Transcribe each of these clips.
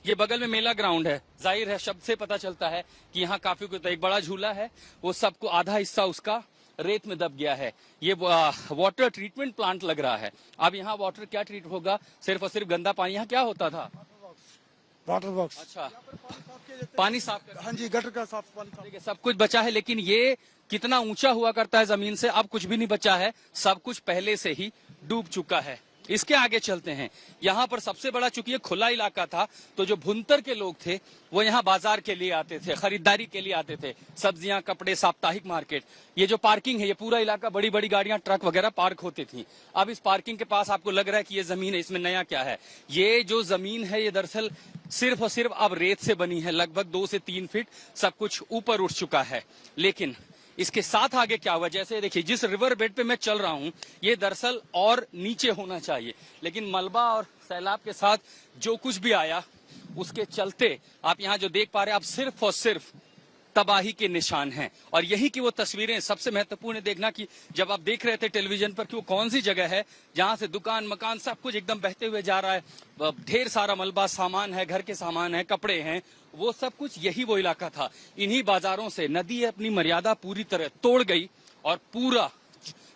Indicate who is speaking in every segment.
Speaker 1: ये बगल में मेला ग्राउंड है, जाहिर है शब्द से पता चलता है कि यहाँ काफी कुछ। एक बड़ा झूला है, वो सबको आधा हिस्सा उसका रेत में दब गया है। ये वाटर ट्रीटमेंट प्लांट लग रहा है। अब यहाँ वाटर क्या ट्रीट होगा, सिर्फ और सिर्फ गंदा पानी। यहाँ क्या होता था,
Speaker 2: वाटर बॉक्स।
Speaker 1: अच्छा, पानी साफ कर,
Speaker 2: हाँ जी, गटर का साफ पानी।
Speaker 1: देखिए सब कुछ बचा है, लेकिन ये कितना ऊंचा हुआ करता है जमीन से, अब कुछ भी नहीं बचा है, सब कुछ पहले से ही डूब चुका है। इसके आगे चलते हैं। यहाँ पर सबसे बड़ा, चूंकि ये खुला इलाका था, तो जो भुंतर के लोग थे वो यहाँ बाजार के लिए आते थे, खरीदारी के लिए आते थे, सब्जियां, कपड़े, साप्ताहिक मार्केट। ये जो पार्किंग है, ये पूरा इलाका बड़ी बड़ी गाड़ियां, ट्रक वगैरह पार्क होती थी। अब इस पार्किंग के पास आपको लग रहा है कि ये जमीन है, इसमें नया क्या है। ये जो जमीन है ये दरअसल सिर्फ और सिर्फ अब रेत से बनी है, लगभग 2 से 3 फीट सब कुछ ऊपर उठ चुका है। लेकिन इसके साथ आगे क्या हुआ, जैसे देखिए जिस रिवर बेड पे मैं चल रहा हूं, ये दरअसल और नीचे होना चाहिए, लेकिन मलबा और सैलाब के साथ जो कुछ भी आया उसके चलते आप यहाँ जो देख पा रहे हैं, आप सिर्फ और सिर्फ तबाही के निशान हैं। और यही की वो तस्वीरें सबसे महत्वपूर्ण है देखना कि जब आप देख रहे थे टेलीविजन पर कि वो कौन सी जगह है जहां से दुकान, मकान सब कुछ एकदम बहते हुए जा रहा है, ढेर सारा मलबा, सामान है, घर के सामान है, कपड़े हैं, वो सब कुछ यही वो इलाका था। इन्हीं बाजारों से नदी अपनी मर्यादा पूरी तरह तोड़ गई और पूरा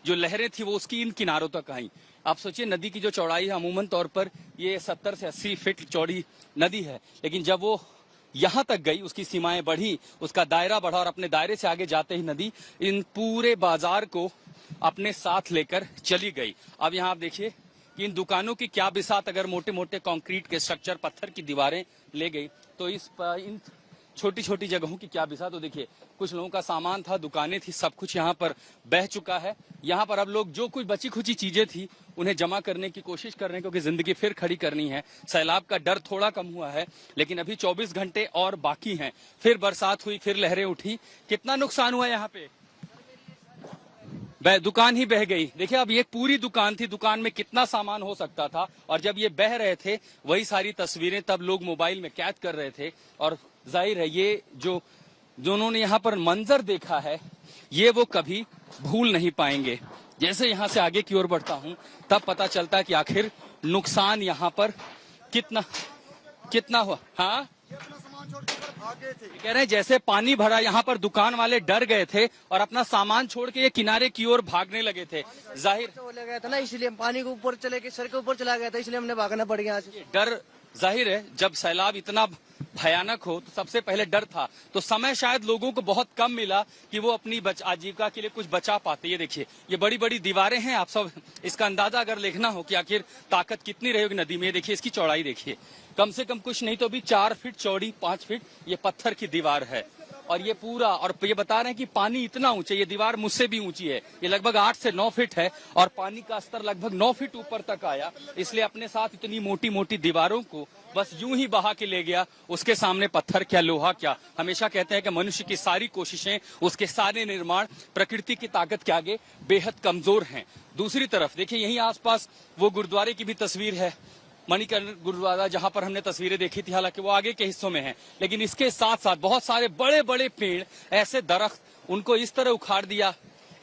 Speaker 1: जो लहरें थी वो उसकी इन किनारों तक आई। आप सोचिए नदी की जो चौड़ाई है, अमूमन तौर पर ये 70 से 80 फीट चौड़ी नदी है, लेकिन जब वो यहां तक गई, उसकी सीमाएं बढ़ी, उसका दायरा बढ़ा और अपने दायरे से आगे जाते ही नदी इन पूरे बाजार को अपने साथ लेकर चली गई। अब यहाँ आप देखिए कि इन दुकानों की क्या बिसात, अगर मोटे मोटे कंक्रीट के स्ट्रक्चर, पत्थर की दीवारें ले गई, तो इन छोटी छोटी जगहों की क्या बिसात। तो देखिए कुछ लोगों का सामान था, दुकानें थी, सब कुछ यहाँ पर बह चुका है। यहाँ पर अब लोग जो कुछ बची खुची चीजें थी उन्हें जमा करने की कोशिश कर रहे हैं, क्योंकि जिंदगी फिर खड़ी करनी है। सैलाब का डर थोड़ा कम हुआ है, लेकिन अभी 24 घंटे और बाकी हैं। फिर बरसात हुई, फिर लहरें उठी, कितना नुकसान हुआ यहाँ पे, दुकान ही बह गई। देखिए अब ये पूरी दुकान थी, दुकान में कितना सामान हो सकता था, और जब ये बह रहे थे वही सारी तस्वीरें तब लोग मोबाइल में कैद कर रहे थे। और जाहिर है ये जो उन्होंने यहाँ पर मंजर देखा है ये वो कभी भूल नहीं पाएंगे। जैसे यहाँ से आगे की ओर बढ़ता हूँ तब पता चलता है कि आखिर नुकसान यहाँ पर कितना हुआ। हाँ, कह रहे हैं जैसे पानी भरा यहाँ पर दुकान वाले डर गए थे और अपना सामान छोड़ के ये किनारे की ओर भागने लगे थे। जाहिर
Speaker 3: चले गया था ना, इसलिए पानी के ऊपर चले के सर के ऊपर चला गया था, इसलिए हमने भागना पड़ गया।
Speaker 1: डर जाहिर है, जब सैलाब इतना भयानक हो तो सबसे पहले डर था। तो समय शायद लोगों को बहुत कम मिला कि वो अपनी आजीविका के लिए कुछ बचा पाते। ये देखिए ये बड़ी बड़ी दीवारें हैं, आप सब इसका अंदाजा अगर लेना हो कि आखिर ताकत कितनी रहेगी नदी में। देखिए इसकी चौड़ाई देखिए, कम से कम कुछ नहीं तो भी 4 फीट चौड़ी, 5 फीट ये पत्थर की दीवार है। और ये पूरा, और ये बता रहे हैं कि पानी इतना ऊंचा, ये दीवार मुझसे भी ऊंची है, ये लगभग 8 से 9 फीट है और पानी का स्तर लगभग 9 फीट ऊपर तक आया। इसलिए अपने साथ इतनी मोटी मोटी दीवारों को बस यूं ही बहा के ले गया। उसके सामने पत्थर क्या, लोहा क्या। हमेशा कहते हैं कि मनुष्य की सारी कोशिशें, उसके सारे निर्माण प्रकृति की ताकत के आगे बेहद कमजोर हैं। दूसरी तरफ देखिए यहीं आसपास वो गुरुद्वारे की भी तस्वीर है, मणिकर्ण गुरुद्वारा, जहां पर हमने तस्वीरें देखी थी। हालांकि वो आगे के हिस्सों में है, लेकिन इसके साथ साथ बहुत सारे बड़े बड़े पेड़, ऐसे दरख्त, उनको इस तरह उखाड़ दिया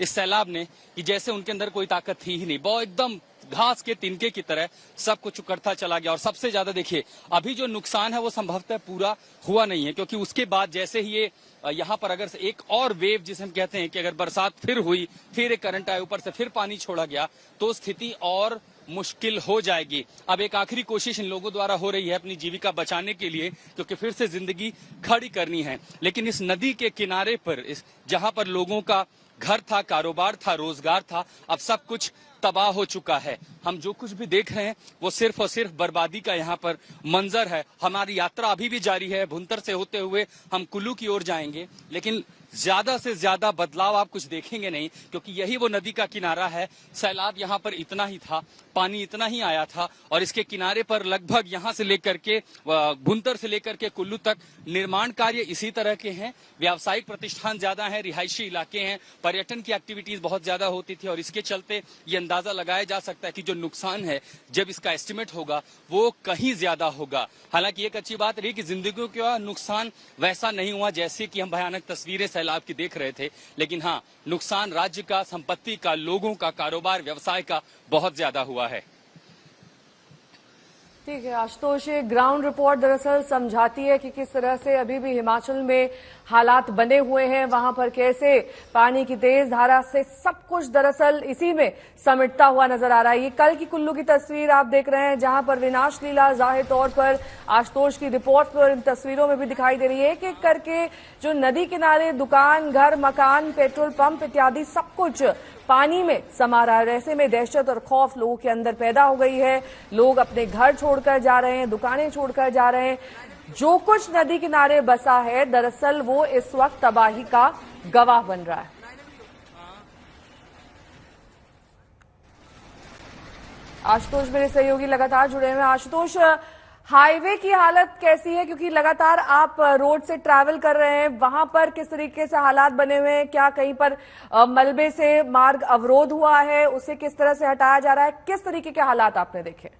Speaker 1: इस सैलाब ने कि जैसे उनके अंदर कोई ताकत थी ही नहीं। बहुत एकदम घास के तिनके की तरह सब कुछ उकड़ता चला गया। और सबसे ज्यादा देखिए अभी जो नुकसान है वो संभवतः पूरा हुआ नहीं है, क्योंकि उसके बाद जैसे ही ये यहाँ पर अगर एक और वेव जिसे हम कहते हैं कि अगर बरसात फिर हुई, फिर एक करंट आया, ऊपर से फिर पानी छोड़ा गया, तो स्थिति और मुश्किल हो जाएगी। अब एक आखिरी कोशिश इन लोगों द्वारा हो रही है अपनी जीविका बचाने के लिए, क्योंकि फिर से जिंदगी खड़ी करनी है। लेकिन इस नदी के किनारे पर, जहां पर लोगों का घर था, कारोबार था, रोजगार था, अब सब कुछ तबाह हो चुका है। हम जो कुछ भी देख रहे हैं वो सिर्फ और सिर्फ बर्बादी का यहाँ पर मंजर है। हमारी यात्रा अभी भी जारी है, भुंतर से होते हुए हम कुल्लू की ओर जाएंगे, लेकिन ज्यादा से ज्यादा बदलाव आप कुछ देखेंगे नहीं, क्योंकि यही वो नदी का किनारा है। सैलाब यहाँ पर इतना ही था, पानी इतना ही आया था, और इसके किनारे पर लगभग यहाँ से लेकर के भुंतर से लेकर के कुल्लू तक निर्माण कार्य इसी तरह के हैं। व्यावसायिक प्रतिष्ठान ज्यादा हैं, रिहायशी इलाके हैं, पर्यटन की एक्टिविटीज बहुत ज्यादा होती थी, और इसके चलते ये अंदाजा लगाया जा सकता है कि जो नुकसान है, जब इसका एस्टिमेट होगा वो कहीं ज्यादा होगा। हालांकि एक अच्छी बात रही कि जिंदगियों का नुकसान वैसा नहीं हुआ जैसे कि हम भयानक तस्वीरें सैलाब की देख रहे थे, लेकिन हाँ, नुकसान राज्य का, संपत्ति का, लोगों का, कारोबार, व्यवसाय का बहुत ज्यादा हुआ है।
Speaker 4: ठीक है आशुतोष, ये ग्राउंड रिपोर्ट दरअसल समझाती है कि किस तरह से अभी भी हिमाचल में हालात बने हुए हैं, वहां पर कैसे पानी की तेज धारा से सब कुछ दरअसल इसी में समेटता हुआ नजर आ रहा है। ये कल की कुल्लू की तस्वीर आप देख रहे हैं, जहां पर विनाश लीला जाहिर तौर पर आशुतोष की रिपोर्ट पर इन तस्वीरों में भी दिखाई दे रही है। एक एक करके जो नदी किनारे दुकान, घर, मकान, पेट्रोल पंप इत्यादि सब कुछ पानी में समा रहा है। ऐसे में दहशत और खौफ लोगों के अंदर पैदा हो गई है। लोग अपने घर छोड़कर जा रहे हैं, दुकानें छोड़कर जा रहे हैं। जो कुछ नदी किनारे बसा है दरअसल वो इस वक्त तबाही का गवाह बन रहा है। आशुतोष मेरे सहयोगी लगातार जुड़े हुए हैं। आशुतोष, हाईवे की हालत कैसी है, क्योंकि लगातार आप रोड से ट्रैवल कर रहे हैं, वहां पर किस तरीके से हालात बने हुए हैं? क्या कहीं पर मलबे से मार्ग अवरोध हुआ है, उसे किस तरह से हटाया जा रहा है? किस तरीके के हालात आपने देखे?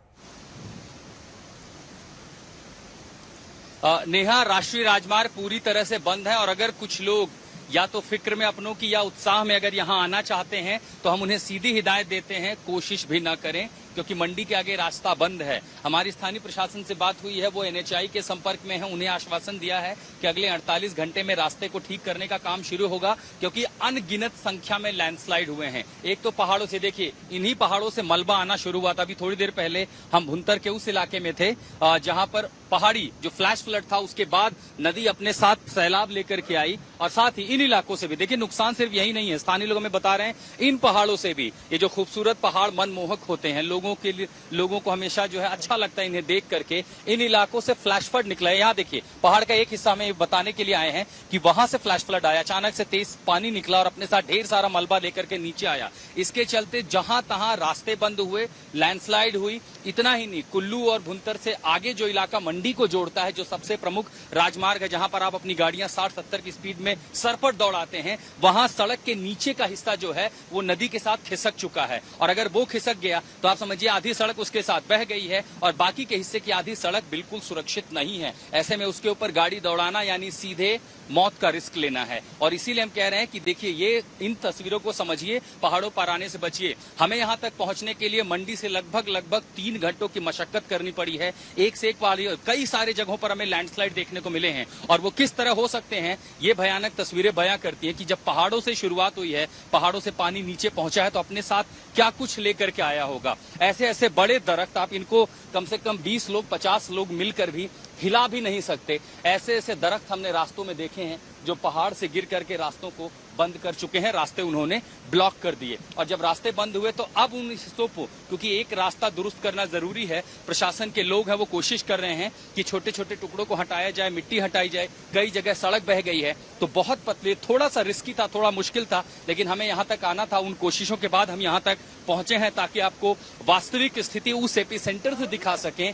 Speaker 1: नेहा, राष्ट्रीय राजमार्ग पूरी तरह से बंद है और अगर कुछ लोग या तो फिक्र में अपनों की या उत्साह में अगर यहां आना चाहते हैं तो हम उन्हें सीधी हिदायत देते हैं, कोशिश भी न करें, क्योंकि मंडी के आगे रास्ता बंद है। हमारी स्थानीय प्रशासन से बात हुई है, वो एनएचआई के संपर्क में है, उन्हें आश्वासन दिया है कि अगले 48 घंटे में रास्ते को ठीक करने का काम शुरू होगा, क्योंकि अनगिनत संख्या में लैंडस्लाइड हुए हैं। एक तो पहाड़ों से देखिए, इन्हीं पहाड़ों से मलबा आना शुरू हुआ था। अभी थोड़ी देर पहले हम भुंतर के उस इलाके में थे जहां पर पहाड़ी जो फ्लैश फ्लड था उसके बाद नदी अपने साथ सैलाब लेकर के आई, और साथ ही इन इलाकों से भी देखिए नुकसान सिर्फ यही नहीं है, स्थानीय लोग हमें बता रहे हैं इन पहाड़ों से भी, ये जो खूबसूरत पहाड़ मनमोहक होते हैं, लोगों को हमेशा जो है अच्छा लगता है इन्हें देख करके, इन इलाकों से फ्लैश फ्लड निकला है। यहाँ देखिए पहाड़ का एक हिस्सा में बताने के लिए आए हैं कि वहां से फ्लैश फ्लड आया, अचानक से तेज पानी निकला और अपने साथ ढेर सारा मलबा लेकर के नीचे आया। इसके चलते जहां तहां रास्ते बंद हुए, लैंडस्लाइड हुई। इतना ही नहीं, कुल्लू और भुंतर से आगे जो इलाका मंडी को जोड़ता है, जो सबसे प्रमुख राजमार्ग है जहां पर आप अपनी गाड़ियां 60-70 की स्पीड में सरपट दौड़ाते हैं, वहां सड़क के नीचे का हिस्सा जो है वो नदी के साथ खिसक चुका है। और अगर वो खिसक गया तो आप समझिए आधी सड़क उसके साथ बह गई है और बाकी के हिस्से की आधी सड़क बिल्कुल सुरक्षित नहीं है। ऐसे में उसके ऊपर गाड़ी दौड़ाना यानी सीधे मौत का रिस्क लेना है। और इसीलिए हम कह रहे हैं कि देखिए ये इन तस्वीरों को समझिए, पहाड़ों पर आने से बचिए। हमें यहां तक पहुंचने के लिए मंडी से लगभग 3 घंटों की मशक्कत करनी पड़ी है। एक से एक पहाड़ी, कई सारे जगहों पर हमें लैंडस्लाइड देखने को मिले हैं और वो किस तरह हो सकते हैं ये भयानक तस्वीरें बयां करती हैं कि जब पहाड़ों से शुरुआत हुई है, पहाड़ों से पानी नीचे पहुंचा है तो अपने साथ क्या कुछ लेकर के आया होगा। ऐसे ऐसे बड़े दरख्त, आप इनको कम से कम 20 लोग 50 लोग मिलकर भी हिला भी नहीं सकते। ऐसे ऐसे दरख्त हमने रास्तों में देखे हैं जो पहाड़ से गिर करके रास्तों को बंद कर चुके हैं, रास्ते उन्होंने ब्लॉक कर दिए। और जब रास्ते बंद हुए तो अब उन हिस्सों को, क्योंकि एक रास्ता दुरुस्त करना जरूरी है, प्रशासन के लोग हैं वो कोशिश कर रहे हैं कि छोटे छोटे टुकड़ों को हटाया जाए, मिट्टी हटाई जाए। कई जगह सड़क बह गई है तो बहुत पतले, थोड़ा सा रिस्की था, थोड़ा मुश्किल था, लेकिन हमें यहाँ तक आना था। उन कोशिशों के बाद हम यहाँ तक पहुंचे हैं ताकि आपको वास्तविक स्थिति उस एपी सेंटर से दिखा सकें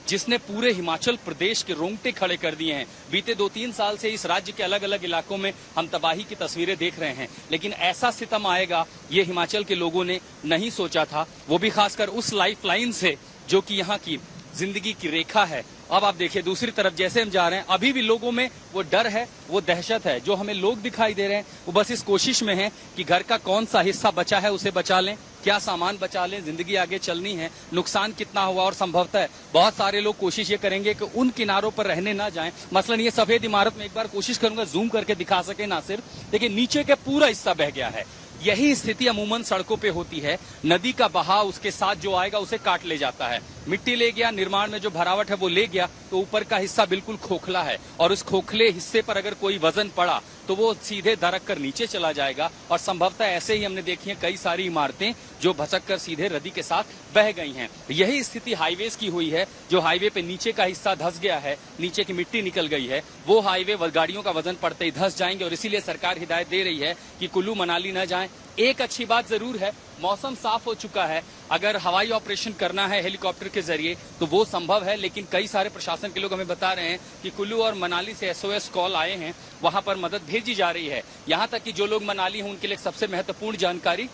Speaker 1: जिसने पूरे हिमाचल प्रदेश के रोंगटे खड़े कर दिए हैं। बीते 2-3 साल से इस राज्य के अलग अलग इलाकों में हम तबाही की तस्वीरें देख रहे हैं, लेकिन ऐसा सितम आएगा ये हिमाचल के लोगों ने नहीं सोचा था, वो भी खासकर उस लाइफलाइन से जो कि यहाँ की जिंदगी की रेखा है। अब आप देखिए दूसरी तरफ जैसे हम जा रहे हैं, अभी भी लोगों में वो डर है, वो दहशत है। जो हमें लोग दिखाई दे रहे हैं वो बस इस कोशिश में है कि घर का कौन सा हिस्सा बचा है उसे बचा लें, क्या सामान बचा लें, जिंदगी आगे चलनी है, नुकसान कितना हुआ। और संभवतः बहुत सारे लोग कोशिश ये करेंगे कि उन किनारों पर रहने ना जाएं। मसलन ये सफेद इमारत में एक बार कोशिश करूंगा जूम करके दिखा सके ना सिर्फ, लेकिन नीचे के पूरा हिस्सा बह गया है। यही स्थिति अमूमन सड़कों पे होती है। नदी का बहाव उसके साथ जो आएगा उसे काट ले जाता है। मिट्टी ले गया, निर्माण में जो भरावट है वो ले गया, तो ऊपर का हिस्सा बिल्कुल खोखला है और उस खोखले हिस्से पर अगर कोई वजन पड़ा तो वो सीधे धड़क कर नीचे चला जाएगा। और संभवतः ऐसे ही हमने देखी है कई सारी इमारतें जो भसक कर सीधे नदी के साथ बह गई हैं। यही स्थिति हाईवेज की हुई है। जो हाईवे पे नीचे का हिस्सा धंस गया है, नीचे की मिट्टी निकल गई है, वो हाईवे गाड़ियों का वजन पड़ते ही धंस जाएंगे। और इसीलिए सरकार हिदायत दे रही है कि कुल्लू मनाली न जाएं। एक अच्छी बात जरूर है, मौसम साफ हो चुका है। अगर हवाई ऑपरेशन करना है हेलीकॉप्टर के जरिए तो वो संभव है, लेकिन कई सारे प्रशासन के लोग हमें बता रहे हैं कि कुल्लू और मनाली से SOS कॉल आए हैं, वहां पर मदद भेजी जा रही है। यहां तक कि जो लोग मनाली हैं उनके लिए सबसे महत्वपूर्ण जानकारी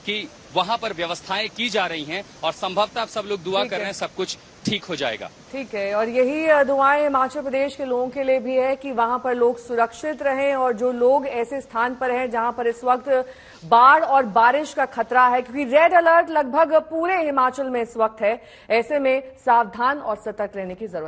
Speaker 1: कि वहां पर व्यवस्थाएं की जा रही हैं और संभवतः आप सब लोग दुआ कर रहे हैं सब कुछ ठीक हो जाएगा।
Speaker 4: ठीक है, और यही दुआएं हिमाचल प्रदेश के लोगों के लिए भी है कि वहां पर लोग सुरक्षित रहें, और जो लोग ऐसे स्थान पर हैं जहां पर इस वक्त बाढ़ और बारिश का खतरा है, क्योंकि रेड अलर्ट लगभग पूरे हिमाचल में इस वक्त है, ऐसे में सावधान और सतर्क रहने की जरूरत है।